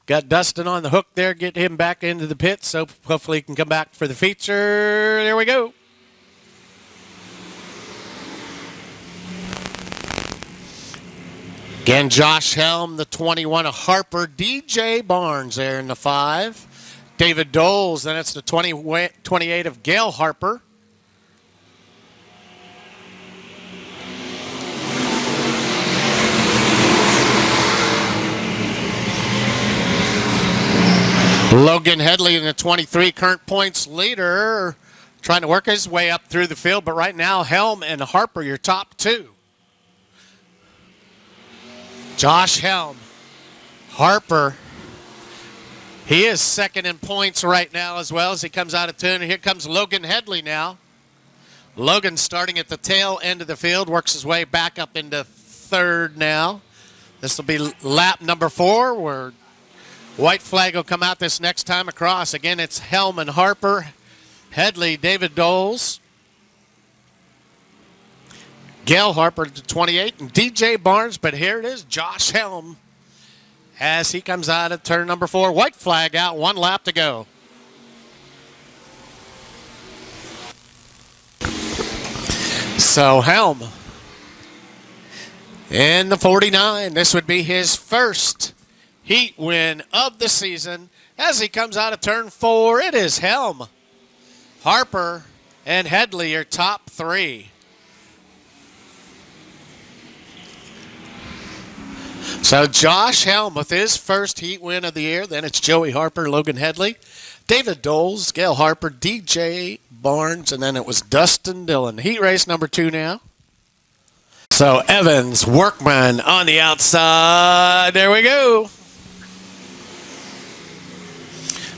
Got Dustin on the hook there, get him back into the pit, so hopefully he can come back for the feature. There we go. Again, Josh Helm, the 21 of Harper. DJ Barnes there in the 5. David Doles, then it's the 28 of Gail Harper. Logan Headley in the 23, current points leader, trying to work his way up through the field, but right now Helm and Harper, your top two. Josh Helm, Harper, he is second in points right now as well as he comes out of tune. And here comes Logan Headley now. Logan starting at the tail end of the field, works his way back up into third now. This will be lap number 4 where white flag will come out this next time across. Again, it's Helm and Harper, Headley, David Doles, Gail Harper to 28, and DJ Barnes. But here it is, Josh Helm, as he comes out of turn number 4. White flag out, 1 lap to go. So Helm in the 49. This would be his first heat win of the season. As he comes out of turn 4, it is Helm, Harper, and Headley, your top 3. So Josh Helm with his first heat win of the year. Then it's Joey Harper, Logan Headley, David Doles, Gail Harper, DJ Barnes, and then it was Dustin Dillon. Heat race number 2 now. So Evans, Workman on the outside. There we go.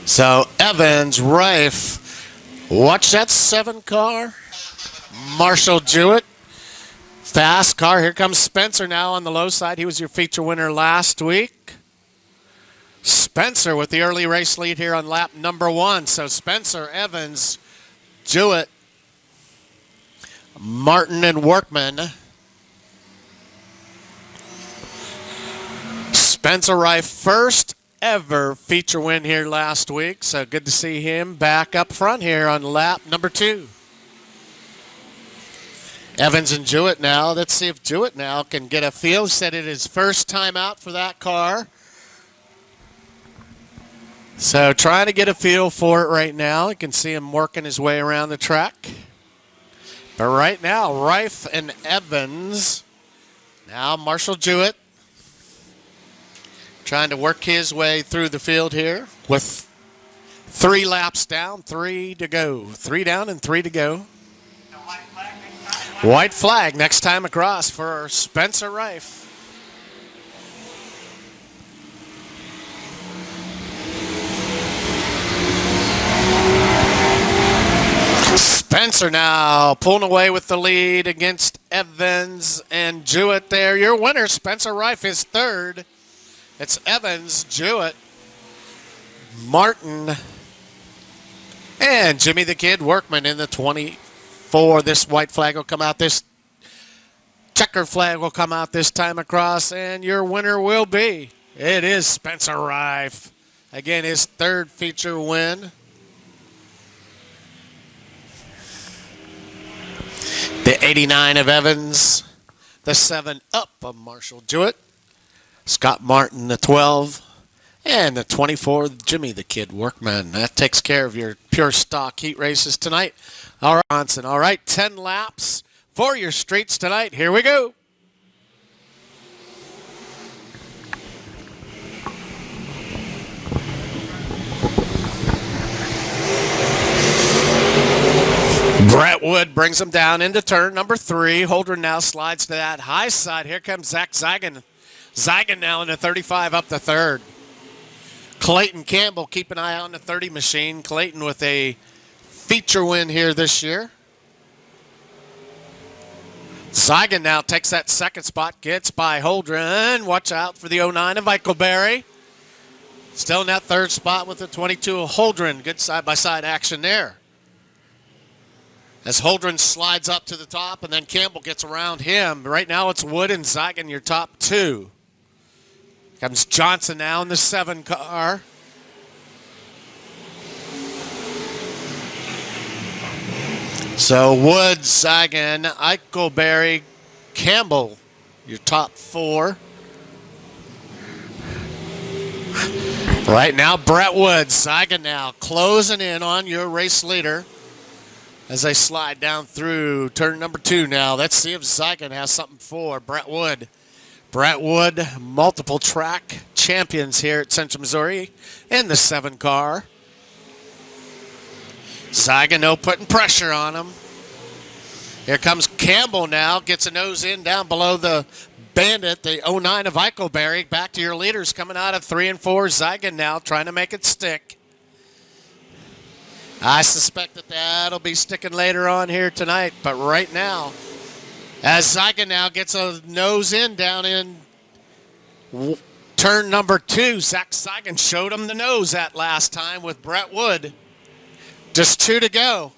So Evans, Rife, watch that 7 car. Marshall Jewett, fast car. Here comes Spencer now on the low side. He was your feature winner last week. Spencer with the early race lead here on lap number 1. So Spencer, Evans, Jewett, Martin, and Workman. Spencer Rife, first ever feature win here last week, so good to see him back up front here on lap number 2. Evans and Jewett now. Let's see if Jewett now can get a feel. Said it is first time out for that car. So trying to get a feel for it right now. You can see him working his way around the track. But right now, Rife and Evans. Now Marshall Jewett trying to work his way through the field here with 3 laps down, 3 to go. 3 down and 3 to go. White flag next time across for Spencer Rife. Spencer now pulling away with the lead against Evans and Jewett there. Your winner, Spencer Rife, is third. It's Evans, Jewett, Martin, and Jimmy the Kid Workman in the 24. This white flag will come out. This checker flag will come out this time across, and your winner will be, it is Spencer Rife. Again, his third feature win. The 89 of Evans, the 7 up of Marshall Jewett. Scott Martin, the 12, and the 24, Jimmy the Kid Workman. That takes care of your pure stock heat races tonight. All right, Johnson. All right, 10 laps for your streets tonight. Here we go. Brentwood brings him down into turn number 3. Holdren now slides to that high side. Here comes Zach Zigan. Zigan now in the 35 up the third. Clayton Campbell, keep an eye on the 30 machine. Clayton with a feature win here this year. Zigan now takes that second spot, gets by Holdren. Watch out for the 09 of Eichelberry. Still in that third spot with the 22 of Holdren. Good side-by-side action there. As Holdren slides up to the top, and then Campbell gets around him. Right now it's Wood and Zigan, your top 2. Comes Johnson now in the 7 car. So Woods, Sagan, Eichelberry, Campbell, your top 4. Right now, Brett Woods, Sagan now closing in on your race leader as they slide down through turn number 2 now. Let's see if Sagan has something for Brett Wood. Brett Wood, multiple track champions here at Central Missouri in the 7 car. Zagano putting pressure on him. Here comes Campbell now, gets a nose in down below the Bandit, the 09 of Eichelberry. Back to your leaders coming out of 3 and 4. Zagan now trying to make it stick. I suspect that that'll be sticking later on here tonight, but right now, as Zagan now gets a nose in down in turn number 2, Zach Zagan showed him the nose that last time with Brett Wood. Just 2 to go.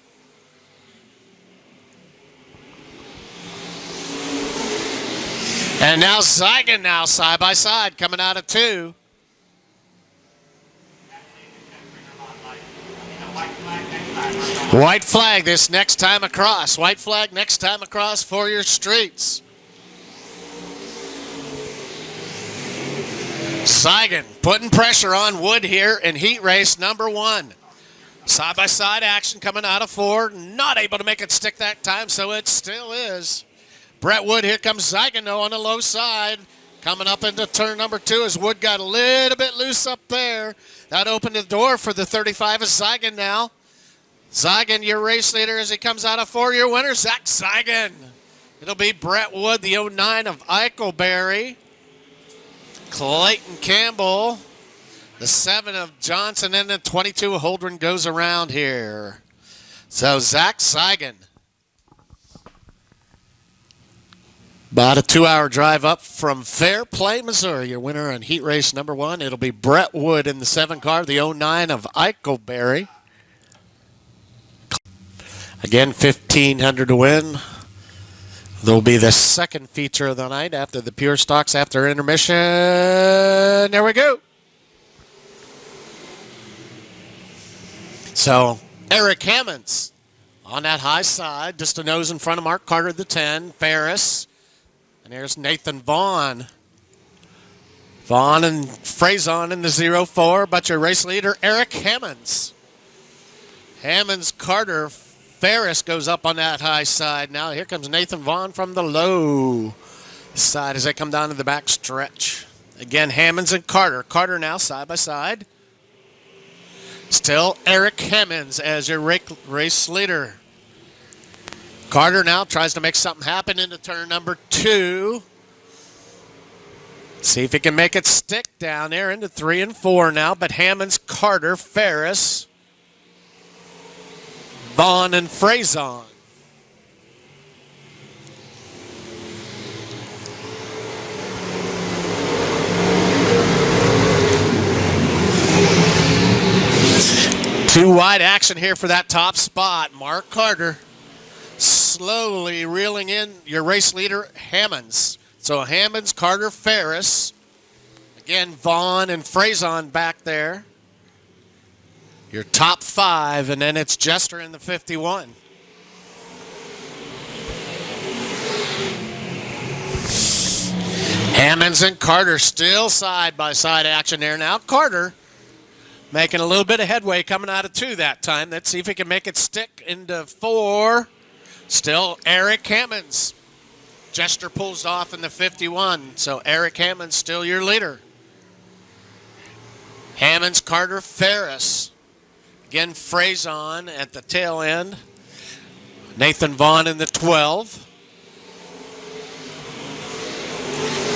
And now Zagan now side by side coming out of 2. White flag this next time across. White flag next time across for your streets. Zagan putting pressure on Wood here in heat race number 1. Side-by-side action coming out of 4. Not able to make it stick that time, so it still is. Brett Wood, here comes Zagano on the low side. Coming up into turn number 2 as Wood got a little bit loose up there. That opened the door for the 35 of Zagan now. Zagan, your race leader as he comes out of 4. Your winner, Zach Zagan. It'll be Brett Wood, the 09 of Eichelberry. Clayton Campbell, the 7 of Johnson, and the 22 of Holdren goes around here. So Zach Zagan. About a 2-hour drive up from Fairplay, Missouri. Your winner on heat race number 1. It'll be Brett Wood in the 7 car, the 09 of Eichelberry. Again, $1,500 to win. There'll be the second feature of the night after the pure stocks after intermission. There we go. So Eric Hammonds on that high side, just a nose in front of Mark Carter, the 10. Ferris. And there's Nathan Vaughn. Vaughn and Frazon in the 0-4, but your race leader, Eric Hammonds. Hammonds, Carter, Ferris goes up on that high side. Now here comes Nathan Vaughn from the low side as they come down to the back stretch. Again, Hammonds and Carter. Carter now side by side. Still Eric Hammonds as your race leader. Carter now tries to make something happen into turn number 2. See if he can make it stick down there into 3 and 4 now. But Hammonds, Carter, Ferris, Vaughn, and Frazon. Two wide action here for that top spot. Mark Carter slowly reeling in your race leader, Hammonds. So Hammonds, Carter, Ferris. Again, Vaughn and Frazon back there. Your top 5, and then it's Jester in the 51. Hammonds and Carter still side-by-side action there now. Carter making a little bit of headway coming out of 2 that time. Let's see if he can make it stick into 4. Still Eric Hammonds. Jester pulls off in the 51, so Eric Hammonds still your leader. Hammonds, Carter, Ferris. Again, Frazon at the tail end. Nathan Vaughn in the 12.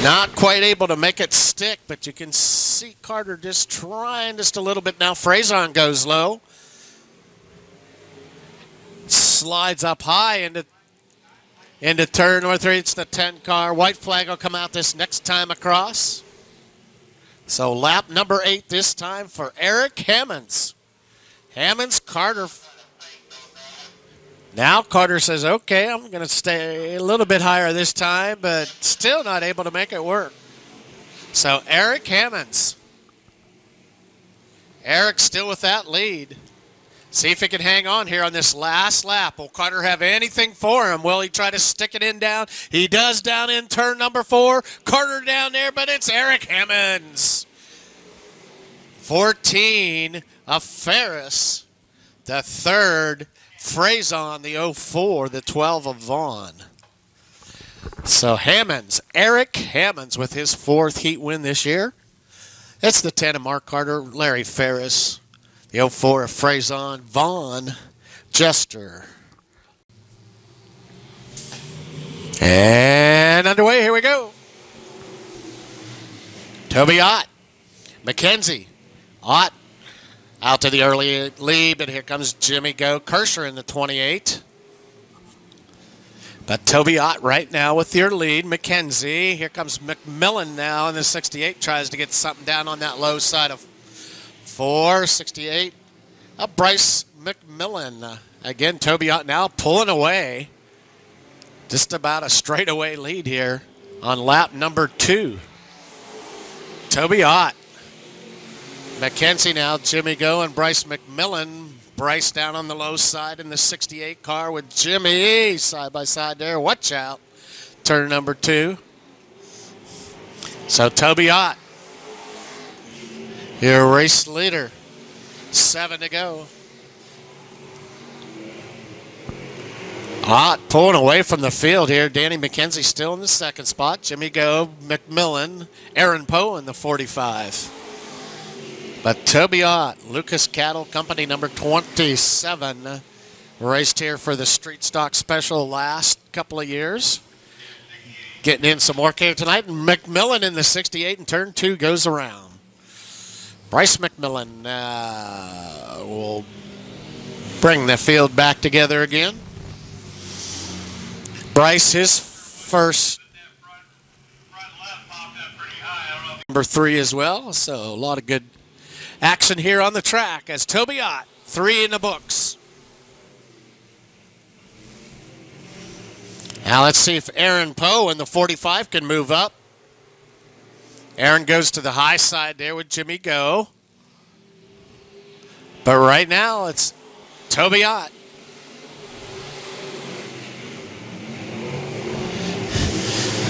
Not quite able to make it stick, but you can see Carter just trying just a little bit now. Frazon goes low. Slides up high into turn number 3. It's the 10 car. White flag will come out this next time across. So lap number 8 this time for Eric Hammonds. Hammonds, Carter. Now Carter says, okay, I'm going to stay a little bit higher this time, but still not able to make it work. So Eric Hammonds. Eric still with that lead. See if he can hang on here on this last lap. Will Carter have anything for him? Will he try to stick it in down? He does down in turn number 4. Carter down there, but it's Eric Hammonds. 14 of Ferris. The 3rd, Frazon, the 04, the 12 of Vaughn. So Hammonds, Eric Hammonds with his 4th heat win this year. It's the 10 of Mark Carter, Larry Ferris. The 04 of Frazon, Vaughn, Jester. And underway, here we go. Toby Ott, McKenzie, Ott out to the early lead, but here comes Jimmy Go, Kersher in the 28. But Toby Ott right now with your lead. McKenzie. Here comes McMillan now in the 68. Tries to get something down on that low side of 4. 68. Bryce McMillan. Again, Toby Ott now pulling away. Just about a straightaway lead here on lap number 2. Toby Ott. McKenzie now. Jimmy Go and Bryce McMillan. Bryce down on the low side in the 68 car with Jimmy side by side there. Watch out. Turn number 2. So Toby Ott, your race leader. 7 to go. Ott pulling away from the field here. Danny McKenzie still in the 2nd spot. Jimmy Go, McMillan, Aaron Poe in the 45. But Toby Ott, Lucas Cattle Company number 27, raced here for the Street Stock Special last couple of years. Getting in some work here tonight. And McMillan in the 68 and turn 2 goes around. Bryce McMillan will bring the field back together again. Bryce, his first number 3 as well. So a lot of good action here on the track as Toby Ott, 3 in the books. Now let's see if Aaron Poe in the 45 can move up. Aaron goes to the high side there with Jimmy Go. But right now it's Toby Ott.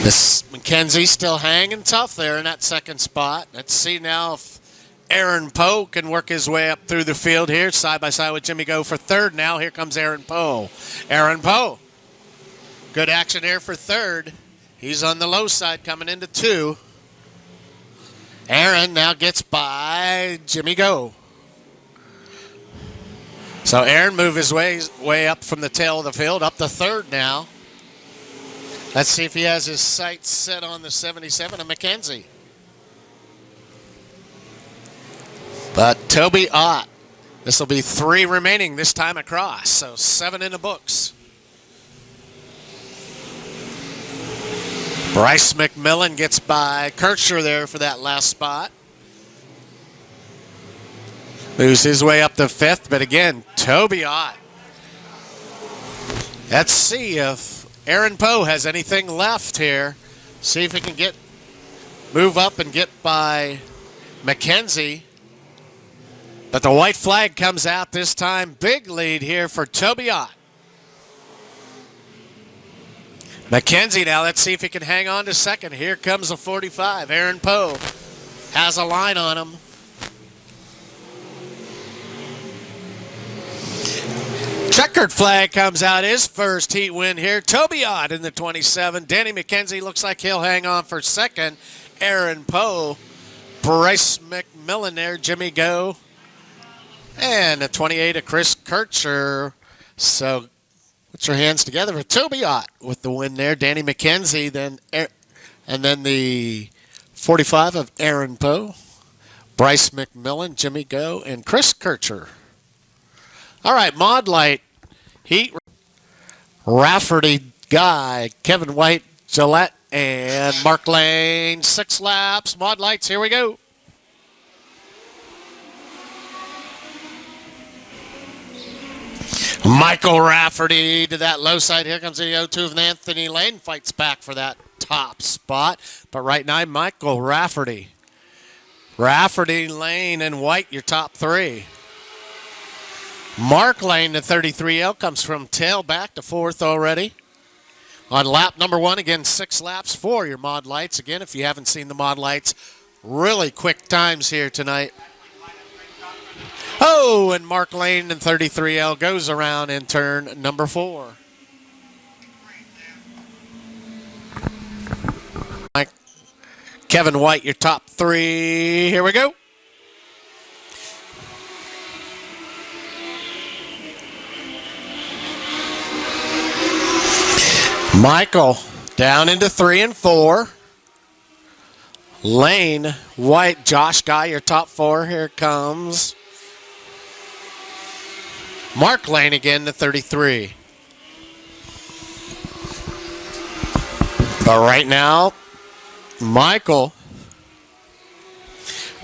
This McKenzie still hanging tough there in that 2nd spot. Let's see now if Aaron Poe can work his way up through the field here, side by side with Jimmy Go for 3rd now. Here comes Aaron Poe. Aaron Poe. Good action here for 3rd. He's on the low side coming into 2. Aaron now gets by Jimmy Go. So Aaron moved his way up from the tail of the field, up to 3rd now. Let's see if he has his sights set on the 77 of McKenzie. But Toby Ott, this will be 3 remaining this time across, so 7 in the books. Bryce McMillan gets by Kircher there for that last spot. Moves his way up to 5th, but again, Toby Ott. Let's see if Aaron Poe has anything left here. See if he can move up and get by McKenzie. But the white flag comes out this time. Big lead here for Toby Ott. McKenzie now, let's see if he can hang on to 2nd. Here comes the 45. Aaron Poe has a line on him. Checkered flag comes out, his first heat win here. Toby Ott in the 27. Danny McKenzie looks like he'll hang on for 2nd. Aaron Poe. Bryce McMillan there. Jimmy Go. And a 28 of Chris Kircher. So put your hands together for Toby Ott with the win there. Danny McKenzie, and then the 45 of Aaron Poe. Bryce McMillan, Jimmy Go, and Chris Kircher. All right, Mod Light, Heat, Rafferty, Guy, Kevin White, Gillette, and Mark Lane. 6 laps. Mod Lights, here we go. Michael Rafferty to that low side. Here comes the 0-2 of Anthony Lane. Fights back for that top spot. But right now, Michael Rafferty. Rafferty, Lane, and White, your top three. Mark Lane, the 33L, comes from tail back to fourth already. On lap number one, again, 6 laps for your mod lights. Again, if you haven't seen the mod lights, really quick times here tonight. Oh, and Mark Lane in 33L goes around in turn number 4. Kevin White, your top 3. Here we go. Michael down into 3 and 4. Lane, White, Josh Guy, your top 4. Here it comes. Mark Lane again, the 33. But right now, Michael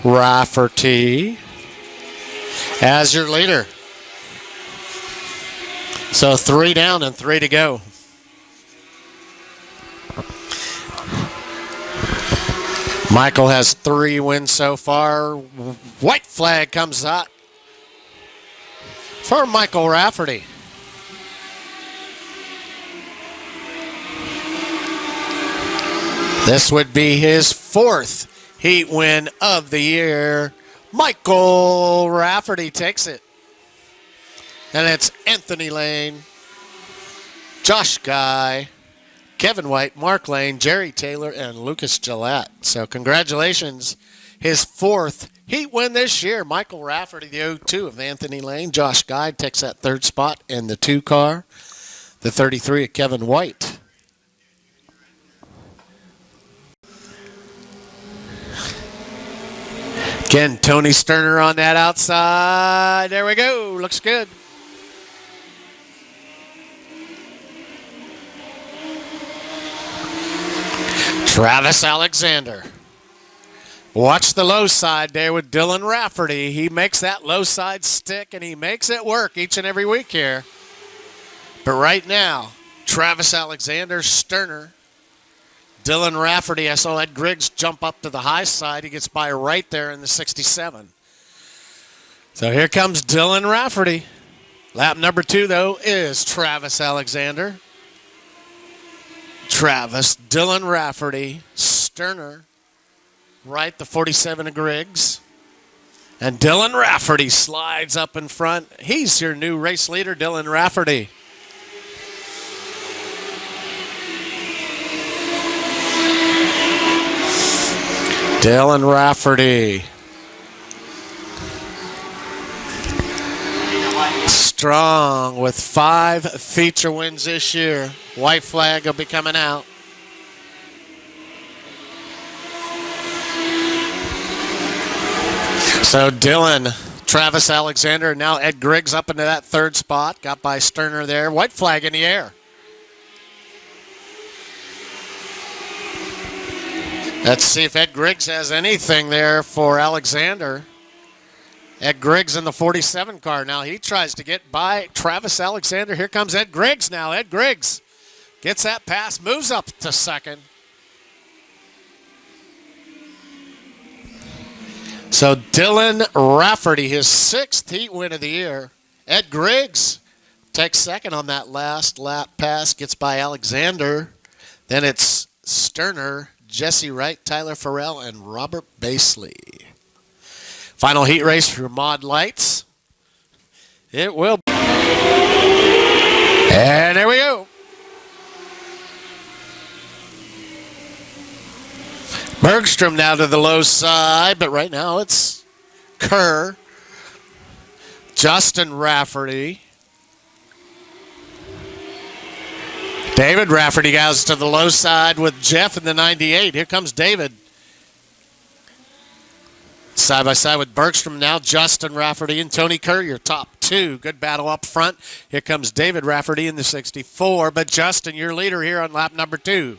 Rafferty as your leader. So 3 down and 3 to go. Michael has 3 wins so far. White flag comes out for Michael Rafferty. This would be his 4th heat win of the year. Michael Rafferty takes it. And it's Anthony Lane, Josh Guy, Kevin White, Mark Lane, Jerry Taylor, and Lucas Gillette. So congratulations. His 4th heat win this year. Michael Rafferty, the 02 of Anthony Lane. Josh Guy takes that 3rd spot in the 2 car. The 33 of Kevin White. Again, Tony Sterner on that outside. There we go. Looks good. Travis Alexander. Watch the low side there with Dylan Rafferty. He makes that low side stick, and he makes it work each and every week here. But right now, Travis Alexander, Sterner, Dylan Rafferty. I saw Ed Griggs jump up to the high side. He gets by right there in the 67. So here comes Dylan Rafferty. Lap number 2, though, is Travis Alexander. Travis, Dylan Rafferty, Sterner, right, the 47 of Griggs. And Dylan Rafferty slides up in front. He's your new race leader, Dylan Rafferty. Dylan Rafferty. Strong with 5 feature wins this year. White flag will be coming out. So Dylan, Travis Alexander, now Ed Griggs up into that 3rd spot. Got by Sterner there. White flag in the air. Let's see if Ed Griggs has anything there for Alexander. Ed Griggs in the 47 car. Now he tries to get by Travis Alexander. Here comes Ed Griggs now. Ed Griggs gets that pass, moves up to 2nd. So Dylan Rafferty, his 6th heat win of the year. Ed Griggs takes 2nd on that last lap pass, gets by Alexander. Then it's Sterner, Jesse Wright, Tyler Farrell, and Robert Basley. Final heat race for Mod Lights. It will be. And there we go. Bergstrom now to the low side, but right now it's Kerr, Justin Rafferty. David Rafferty goes to the low side with Jeff in the 98. Here comes David. Side by side with Bergstrom now, Justin Rafferty and Tony Kerr, your top 2. Good battle up front. Here comes David Rafferty in the 64. But Justin, your leader here on lap number 2.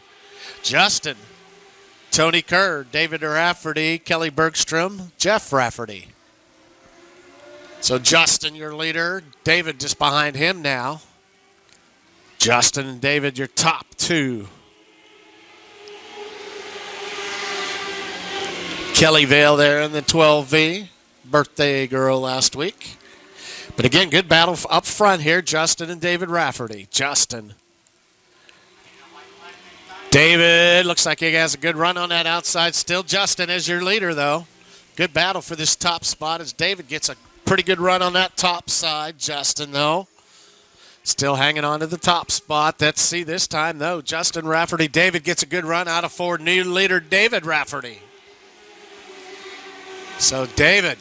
Justin, Tony Kerr, David Rafferty, Kelly Bergstrom, Jeff Rafferty. So Justin, your leader. David just behind him now. Justin and David, your top 2. Kelly Vale there in the 12V. Birthday girl last week. But again, good battle up front here. Justin and David Rafferty. Justin. David looks like he has a good run on that outside. Still Justin as your leader, though. Good battle for this top spot as David gets a pretty good run on that top side. Justin, though, still hanging on to the top spot. Let's see this time, though. Justin Rafferty. David gets a good run out of 4. New leader, David Rafferty. So David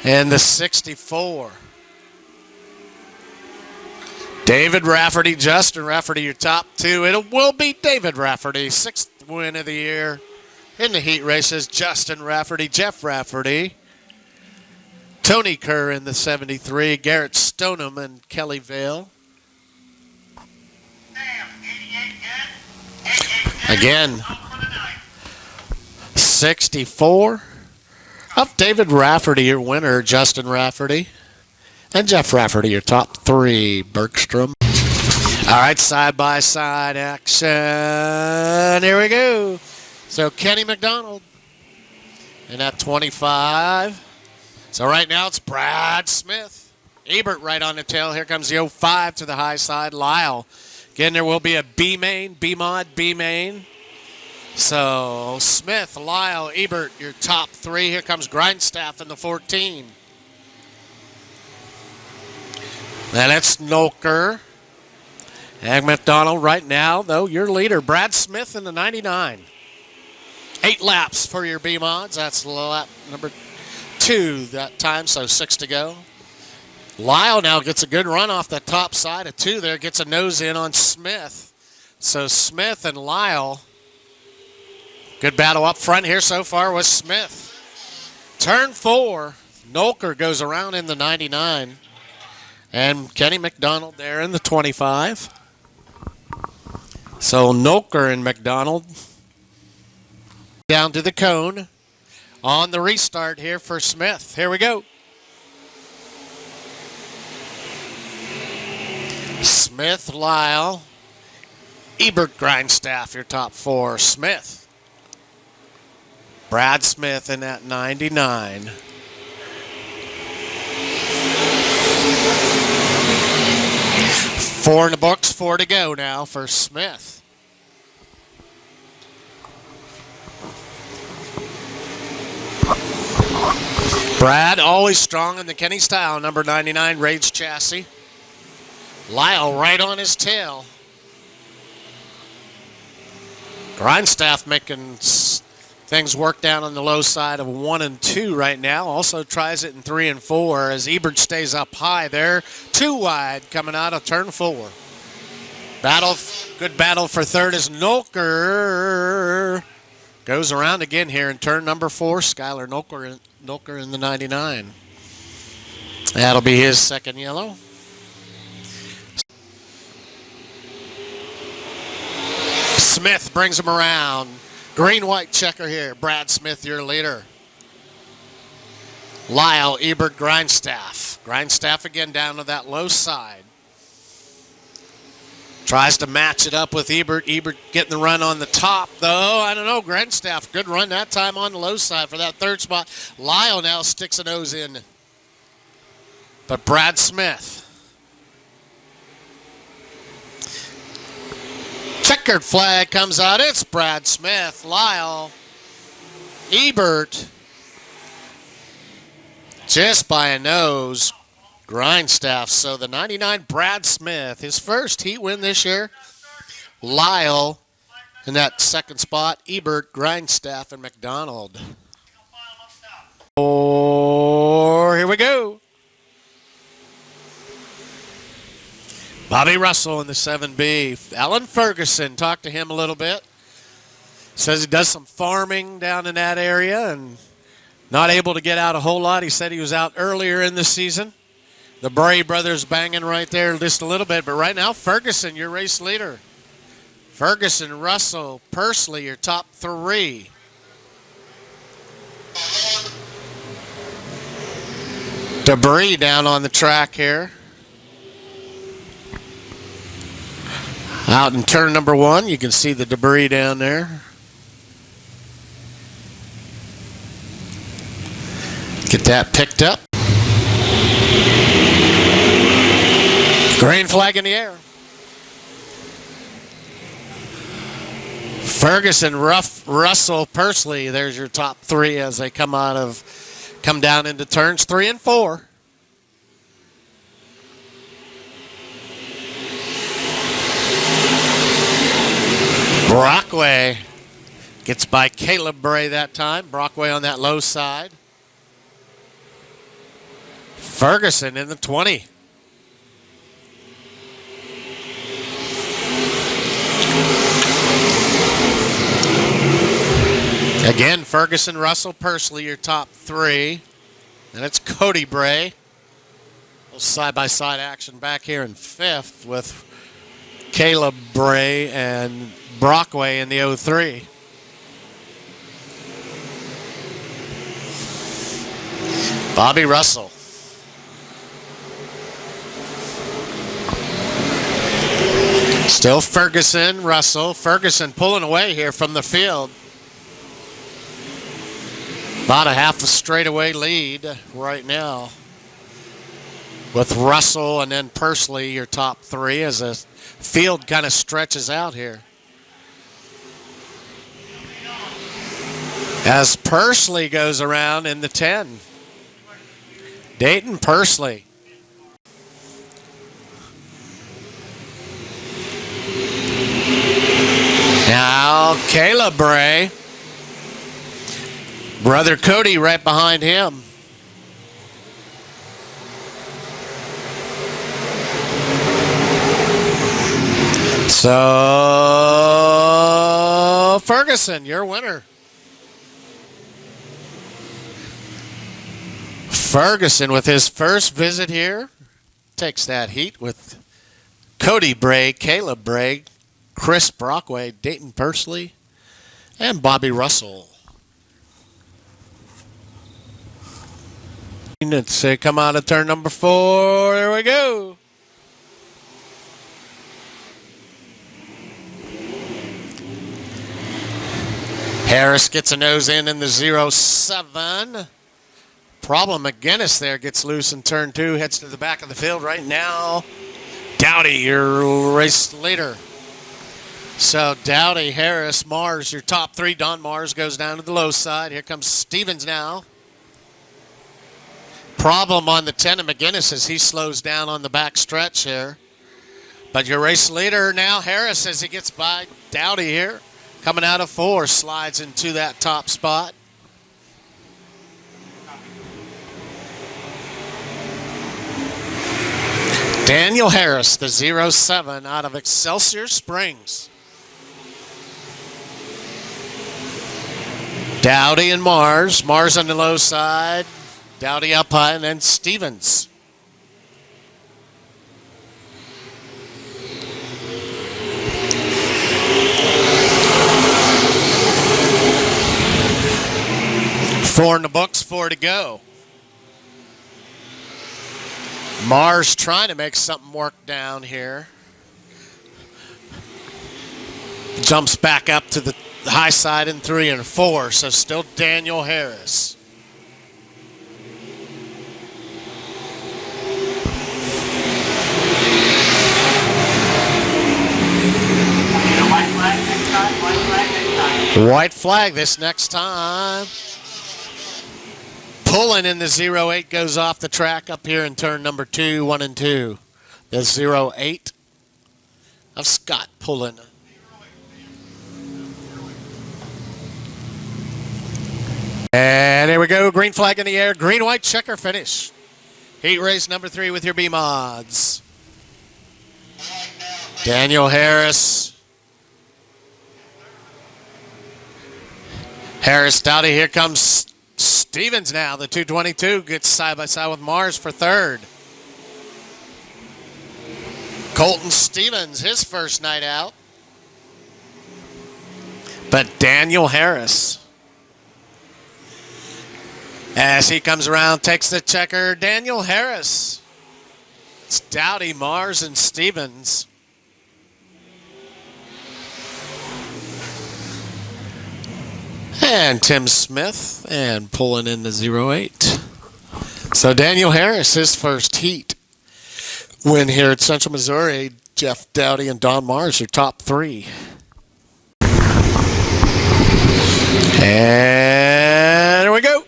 and the 64. David Rafferty, Justin Rafferty, your top 2. It will be David Rafferty, 6th win of the year in the heat races. Justin Rafferty, Jeff Rafferty, Tony Kerr in the 73, Garrett Stoneham and Kelly Vale. Again, 64 of David Rafferty, your winner, Justin Rafferty. And Jeff Rafferty, your top 3, Bergstrom. All right, side-by-side action. Here we go. So Kenny McDonald in at 25. So right now it's Brad Smith. Ebert right on the tail. Here comes the 05 to the high side. Lyle. Again, there will be a B main, B mod, B main. So Smith, Lyle, Ebert, your top 3. Here comes Grindstaff in the 14. Then it's Nolker. And McDonald right now, though, your leader. Brad Smith in the 99. 8 laps for your B-mods. That's lap number 2 that time, so 6 to go. Lyle now gets a good run off the top side of 2 there. Gets a nose in on Smith. So Smith and Lyle. Good battle up front here so far with Smith. Turn 4. Nolker goes around in the 99. And Kenny McDonald there in the 25. So Nolker and McDonald down to the cone on the restart here for Smith. Here we go. Smith, Lyle, Ebert, Grindstaff, your top 4. Smith. Brad Smith in that 99. Four in the books, 4 to go now for Smith. Brad, always strong in the Kenny style, number 99, Rage Chassis. Lyle right on his tail. Grindstaff making things work down on the low side of 1 and 2 right now. Also tries it in 3 and 4 as Ebert stays up high there. 2 wide coming out of turn 4. Good battle for 3rd as Nolker goes around again here in turn number 4. Skylar Nolker in the 99. That'll be his 2nd yellow. Smith brings him around. Green-white checker here. Brad Smith, your leader. Lyle, Ebert, Grindstaff. Grindstaff again down to that low side. Tries to match it up with Ebert. Ebert getting the run on the top, though. I don't know. Grindstaff, good run that time on the low side for that 3rd spot. Lyle now sticks a nose in. But Brad Smith. Checkered flag comes out. It's Brad Smith, Lyle, Ebert. Just by a nose, Grindstaff. So the 99 Brad Smith, his first heat win this year. Lyle in that 2nd spot. Ebert, Grindstaff, and McDonald. Here we go. Bobby Russell in the 7B. Alan Ferguson, talked to him a little bit. Says he does some farming down in that area and not able to get out a whole lot. He said he was out earlier in the season. The Bray brothers banging right there just a little bit. But right now, Ferguson, your race leader. Ferguson, Russell, Pursley, your top 3. Debris down on the track here. Out in turn number 1, you can see the debris down there. Get that picked up. Green flag in the air. Ferguson, Russell, Pursley. There's your top three as they come down into turns 3 and 4. Brockway gets by Caleb Bray that time. Brockway on that low side. Ferguson in the 20. Again, Ferguson, Russell, Pursley, your top three. And it's Cody Bray. A little side-by-side action back here in 5th with Caleb Bray and Brockway in the 03. Bobby Russell. Still Ferguson, Russell. Ferguson pulling away here from the field. About a half a straightaway lead right now with Russell and then Pursley, your top three, as the field kind of stretches out here. As Pursley goes around in the 10. Dayton Pursley. Now Caleb Bray. Brother Cody right behind him. So Ferguson, your winner. Ferguson with his first visit here takes that heat with Cody Bray, Caleb Bray, Chris Brockway, Dayton Pursley, and Bobby Russell. Let's come out of turn number 4. There we go. Harris gets a nose in the 07. Problem McGinnis there gets loose in turn 2, heads to the back of the field right now. Dowdy, your race leader. So Dowdy, Harris, Mars, your top three. Don Mars goes down to the low side. Here comes Stevens now. Problem on the 10 of McGinnis as he slows down on the back stretch here. But your race leader now, Harris, as he gets by Dowdy here. Coming out of 4, slides into that top spot. Daniel Harris, the 07 out of Excelsior Springs. Dowdy and Mars. Mars on the low side. Dowdy up high, and then Stevens. Four in the books, 4 to go. Mars trying to make something work down here. Jumps back up to the high side in 3 and 4, so still Daniel Harris. White flag this next time. Pulling in the 08 goes off the track up here in turn number 2, 1 and 2. The 08 of Scott Pullen. And here we go. Green flag in the air. Green-white checker finish. Heat race number 3 with your B-Mods. Daniel Harris. Harris, Dowdy. Here comes Stevens now. The 222 gets side by side with Mars for 3rd. Colton Stevens, his first night out. But Daniel Harris, as he comes around, takes the checker. Daniel Harris. It's Dowdy, Mars, and Stevens. And Tim Smith, and pulling in the 08. So Daniel Harris, his first heat win here at Central Missouri. Jeff Dowdy and Don Mars, your top three. And here we go.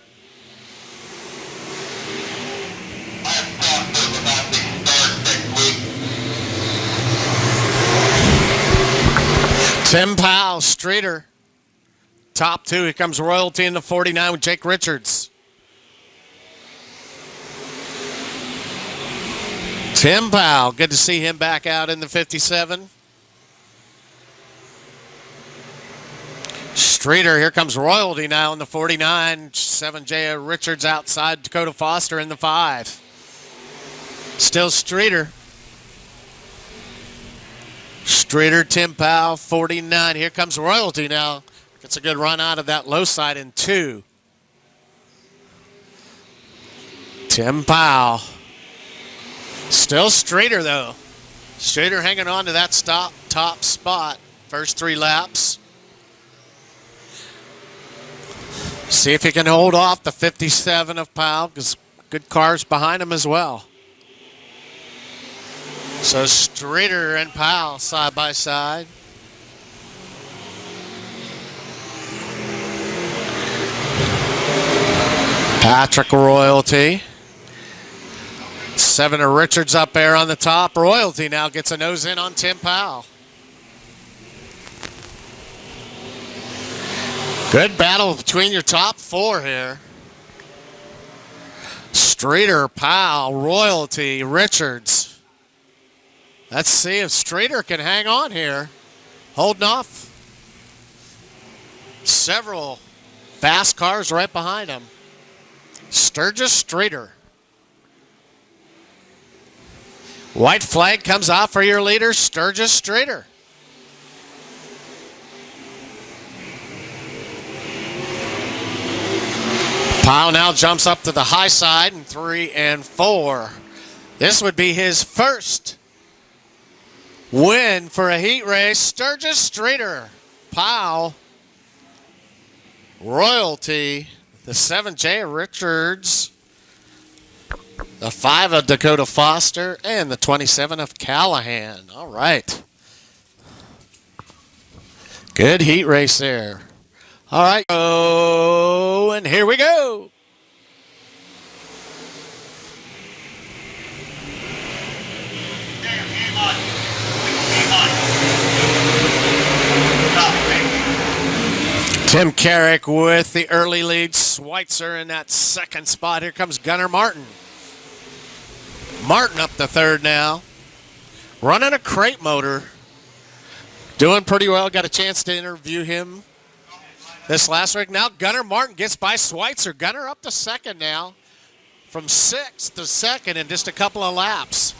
Tim Powell, Streeter, top two. Here comes Royalty in the 49 with Jake Richards. Tim Powell, good to see him back out in the 57. Streeter, here comes Royalty now in the 49. 7J Richards outside, Dakota Foster in the 5. Still Streeter. Streeter, Tim Powell, 49. Here comes Royalty now. Gets a good run out of that low side in 2. Tim Powell. Still Streeter, though. Streeter hanging on to that top spot. First 3 laps. See if he can hold off the 57 of Powell, because good cars behind him as well. So Streeter and Powell side by side. Patrick Royalty. 7 of Richards up there on the top. Royalty now gets a nose in on Tim Powell. Good battle between your top 4 here. Streeter, Powell, Royalty, Richards. Let's see if Streeter can hang on here. Holding off several fast cars right behind him. Sturgis Streeter. White flag comes out for your leader, Sturgis Streeter. Powell now jumps up to the high side in 3 and 4. This would be his first win for a heat race. Sturgis Streeter, Powell, Royalty, the 7J Richards, the 5 of Dakota Foster, and the 27 of Callahan. All right. Good heat race there. All right. Oh, and here we go. Tim Carrick with the early lead. Schweitzer in that second spot. Here comes Gunnar Martin. Martin up the third now. Running a crate motor. Doing pretty well. Got a chance to interview him this last week. Now Gunnar Martin gets by Schweitzer. Gunnar up to second now. From 6th to 2nd in just a couple of laps.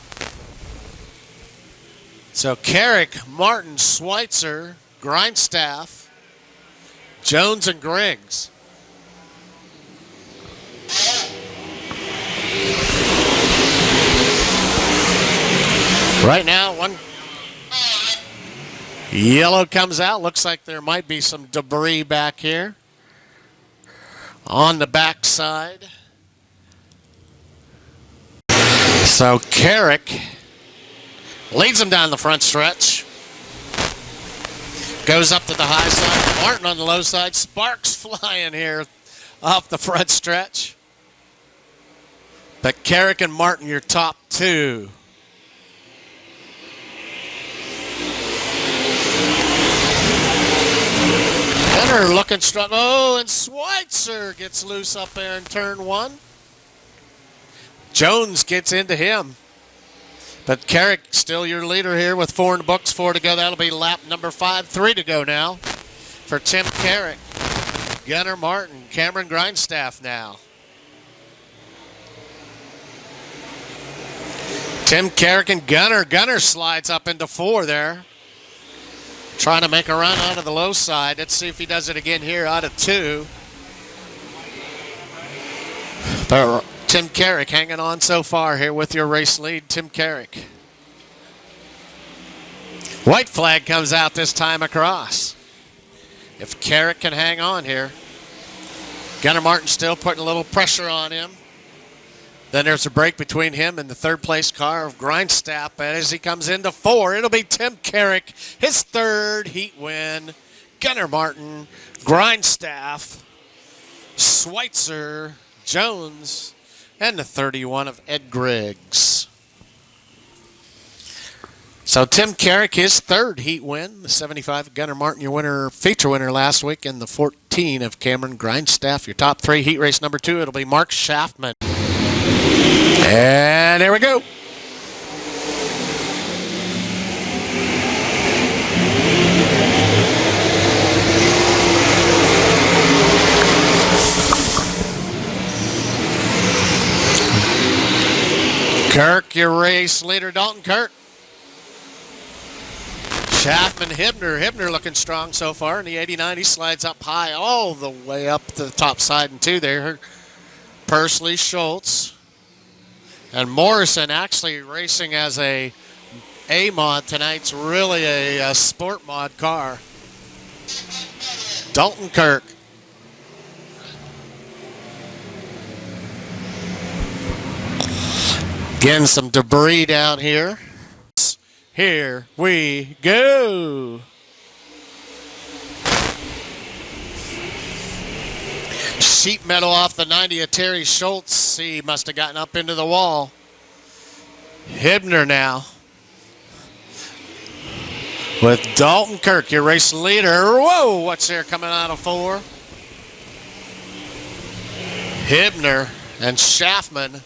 So Carrick, Martin, Schweitzer, Grindstaff, Jones, and Griggs. Right now, one yellow comes out. Looks like there might be some debris back here on the back side. So Carrick leads him down the front stretch. Goes up to the high side. Martin on the low side. Sparks flying here off the front stretch. But Carrick and Martin, your top 2. Gunnar looking strong. Oh, and Schweitzer gets loose up there in turn 1. Jones gets into him. But Carrick still your leader here with 4 in the books, 4 to go. That'll be lap number 5, 3 to go now for Tim Carrick. Gunnar Martin, Cameron Grindstaff now. Tim Carrick and Gunnar. Gunnar slides up into 4 there. Trying to make a run out of the low side. Let's see if he does it again here out of 2. But Tim Carrick hanging on so far here with your race lead, Tim Carrick. White flag comes out this time across. If Carrick can hang on here. Gunnar Martin still putting a little pressure on him. Then there's a break between him and the third place car of Grindstaff. And as he comes into 4, it'll be Tim Carrick, his third heat win. Gunnar Martin, Grindstaff, Schweitzer, Jones, and the 31 of Ed Griggs. So Tim Carrick, his third heat win. The 75 of Gunnar Martin, your winner, feature winner last week, and the 14 of Cameron Grindstaff. Your top 3 heat race number 2, it'll be Mark Schaffman. And here we go. Kirk, your race leader, Dalton Kirk. Schaffman, Hibner looking strong so far in the 89. He slides up high all the way up to the top side and 2 there. Pursley, Schultz, and Morrison actually racing as a mod tonight's really a sport mod car. Dalton Kirk. Again, some debris down here. Here we go. Sheet metal off the 90 of Terry Schultz. He must have gotten up into the wall. Hibner now. With Dalton Kirk, your race leader. Whoa, what's there coming out of 4? Hibner and Schaffman.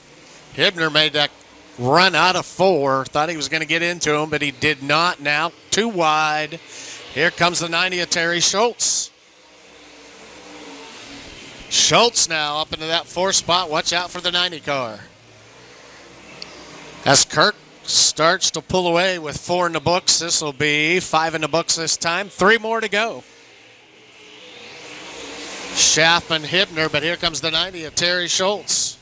Hibner made that run out of 4. Thought he was going to get into him, but he did not. Now 2 wide. Here comes the 90 of Terry Schultz. Schultz now up into that 4th spot. Watch out for the 90 car. As Kirk starts to pull away with 4 in the books, this will be 5 in the books this time. 3 more to go. Schaffman, Hibner, but here comes the 90 of Terry Schultz.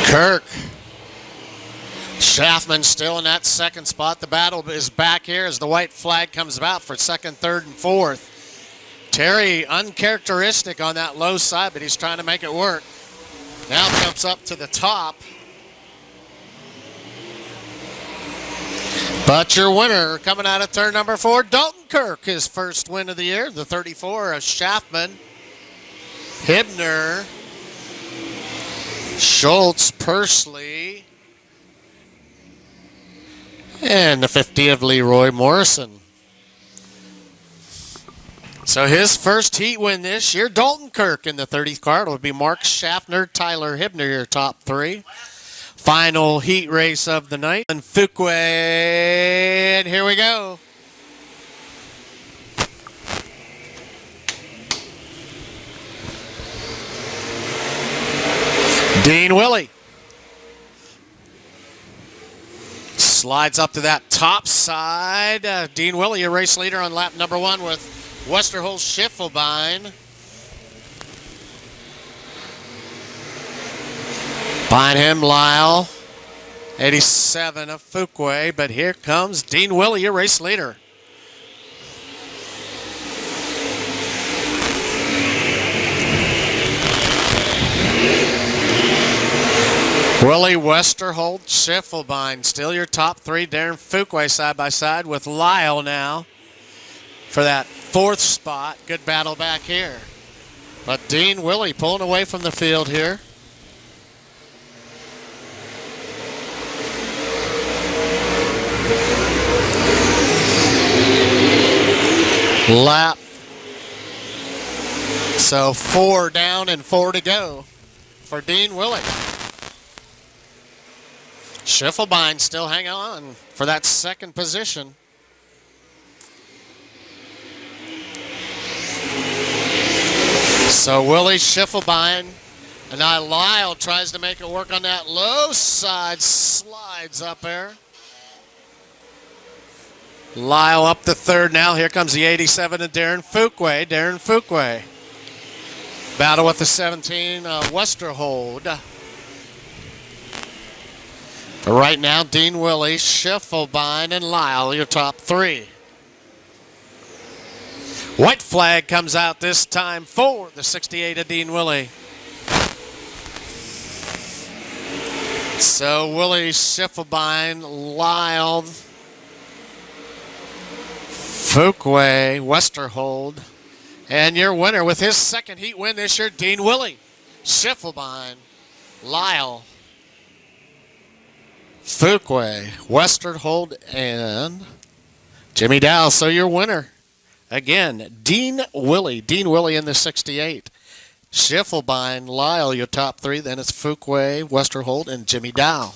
Kirk. Schaffman still in that 2nd spot. The battle is back here as the white flag comes about for 2nd, 3rd, and 4th. Terry uncharacteristic on that low side, but he's trying to make it work. Now jumps up to the top. But your winner coming out of turn number 4, Dalton Kirk, his first win of the year. The 34 of Schaffman. Hibner. Schultz, Pursley, and the 50 of Leroy Morrison. So his first heat win this year, Dalton Kirk in the 30th car. It would be Mark Schaffner, Tyler Hibner, your top 3. Final heat race of the night. And Fuqua, and here we go. Dean Willie slides up to that top side. Dean Willie, your race leader on lap number 1 with Westerholz Schiffelbein. Behind him, Lyle, 87 of Fuqua, but here comes Dean Willie, your race leader. Willie, Westerholt, Schiffelbein, still your top 3. Darren Fuqua side by side with Lyle now for that 4th spot. Good battle back here. But Dean Willie pulling away from the field here. Lap. So 4 down and 4 to go for Dean Willie. Schiffelbein still hanging on for that 2nd position. So Willie, Schiffelbein, and now Lyle tries to make it work on that low side, slides up there. Lyle up to 3rd now. Here comes the 87 of Darren Fuqua. Darren Fuqua. Battle with the 17, Westerhold. But right now, Dean Willie, Schiffelbein, and Lyle, your top three. White flag comes out this time for the 68 of Dean Willie. So Willie, Schiffelbein, Lyle, Fuquay, Westerhold, and your winner with his second heat win this year, Dean Willie, Schiffelbein, Lyle, Fuquay, Westerhold, and Jimmy Dow. So your winner, again, Dean Willie in the 68. Schiffelbein, Lyle, your top three. Then it's Fuquay, Westerhold, and Jimmy Dow.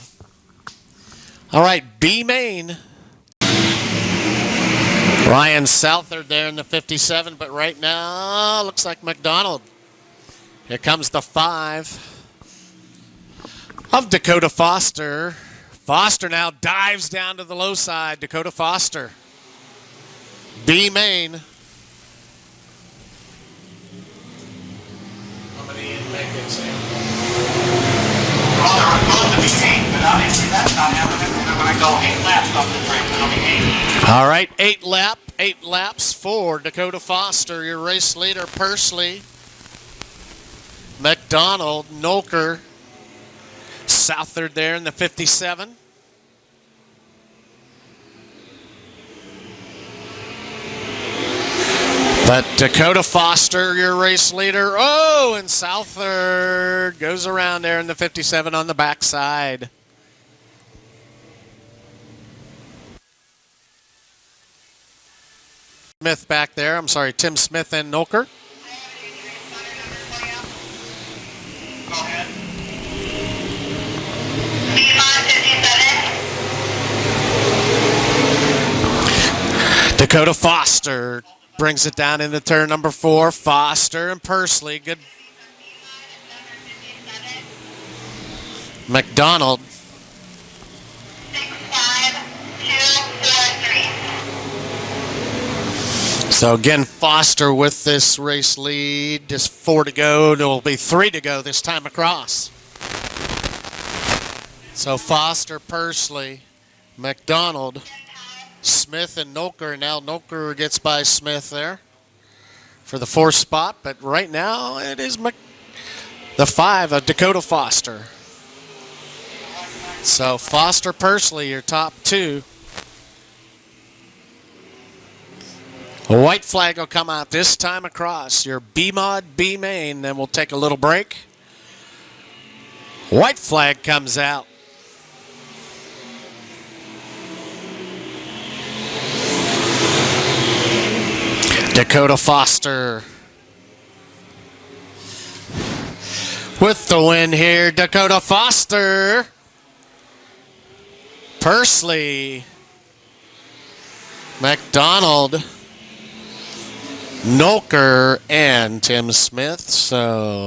All right, B main. Ryan Southard there in the 57, but right now looks like McDonald. Here comes the 5 of Dakota Foster. Foster now dives down to the low side. Dakota Foster. B main. All right, 8 laps for Dakota Foster. Your race leader, Persley, McDonald, Nolker, Southard there in the 57. But Dakota Foster, your race leader. Oh, and Southard goes around there in the 57 on the backside. Smith back there. I'm sorry, Tim Smith and Nolker. Go ahead. Dakota Foster brings it down into turn number 4. Foster and Persley. Good. McDonald. 6, 5, 2, 4, 3. So again, Foster with this race lead. Just 4 to go. There will be 3 to go this time across. So Foster, Persley, McDonald, Smith, and Nolker. Now Nolker gets by Smith there for the 4th spot. But right now it is the 5 of Dakota Foster. So Foster, Persley, your top 2. A white flag will come out this time across your B-Mod, B-Main. Then we'll take a little break. White flag comes out. Dakota Foster with the win here. Dakota Foster, Persley, McDonald, Nolker, and Tim Smith. So